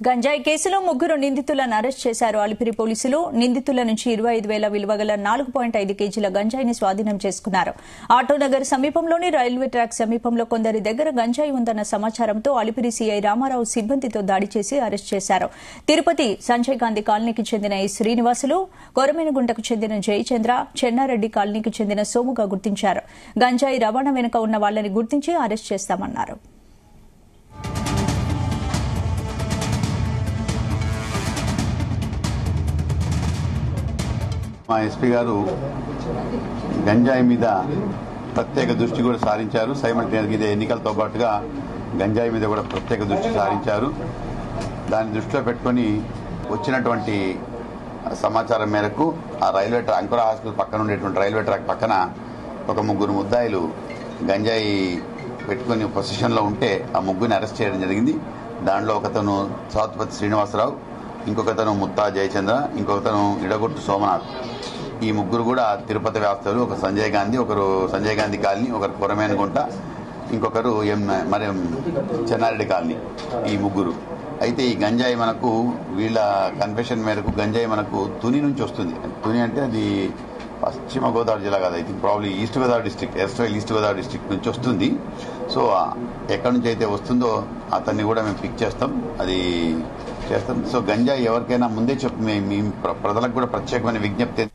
గంజాయి కేసులో ముగ్గురు నిందితులను అరెస్ట్ చేశారు అలిపిరి పోలీసులు. నిందితుల నుంచి 25,000 విలువ గల 4.5 కేజీల గంజాయిని స్వాధీనం చేసుకున్నారు. ఆటోనగర్ సమీపంలోని రైల్వే ట్రాక్ సమీపంలో కొందరి దగ్గర గంజాయి ఉందన్న సమాచారంతో అలిపిరి సీఐ రామారావు సిబ్బందితో దాడి చేసి అరెస్ట్ చేశారు. తిరుపతి సంజయ్ గాంధీ కాలనీకి చెందిన ఈ శ్రీనివాసులు, కొరమేనగుంటకు చెందిన జయచంద్ర, చెన్నారెడ్డి కాలనీకి చెందిన సోముగా గుర్తించారు. గంజాయి రవాణా వెనుక ఉన్న వాళ్లని గుర్తించి అరెస్ట్ చేస్తామన్నారు. మా ఎస్పీ గారు గంజాయి మీద ప్రత్యేక దృష్టి కూడా సారించారు. సైమల్టేనియస్గా ఇదే ఎన్నికలతో పాటుగా గంజాయి మీద కూడా ప్రత్యేక దృష్టి సారించారు. దాన్ని దృష్టిలో పెట్టుకుని వచ్చినటువంటి సమాచారం మేరకు ఆ రైల్వే ట్రాక్ అంకుర హాస్పిటల్ పక్కన ఉండేటువంటి రైల్వే ట్రాక్ పక్కన ఒక ముగ్గురు ముద్దాయిలు గంజాయి పెట్టుకుని పొజిషన్లో ఉంటే ఆ ముగ్గురిని అరెస్ట్ చేయడం జరిగింది. దాంట్లో ఒకతను సాత్పతి శ్రీనివాసరావు, ఇంకొకతను ముత్తా జయచంద్ర, ఇంకొకతను ఇడగొట్టు సోమనాథ్. ఈ ముగ్గురు కూడా తిరుపతి వ్యాప్తులు. ఒక సంజయ్ గాంధీ, ఒకరు సంజయ్ గాంధీ కాలనీ, ఒకరు కొరమేనగుంట, ఇంకొకరు మరి చెన్నారెడ్డి కాలనీ. ఈ ముగ్గురు అయితే ఈ గంజాయి మనకు వీళ్ళ కన్ఫెషన్ మేరకు గంజాయి మనకు తుని నుంచి వస్తుంది. తుని అంటే అది పశ్చిమ గోదావరి జిల్లా కాదు, I think probably east Godavari district, east Godavari district నుంచి వస్తుంది. సో ఎక్కడి నుంచి అయితే వస్తుందో అతన్ని కూడా మేము పిక్ చేస్తాం, అది చేస్తాం. సో గంజాయి ఎవరికైనా ముందే చెప్పి ప్రజలకు కూడా ప్రత్యేకమైన విజ్ఞప్తి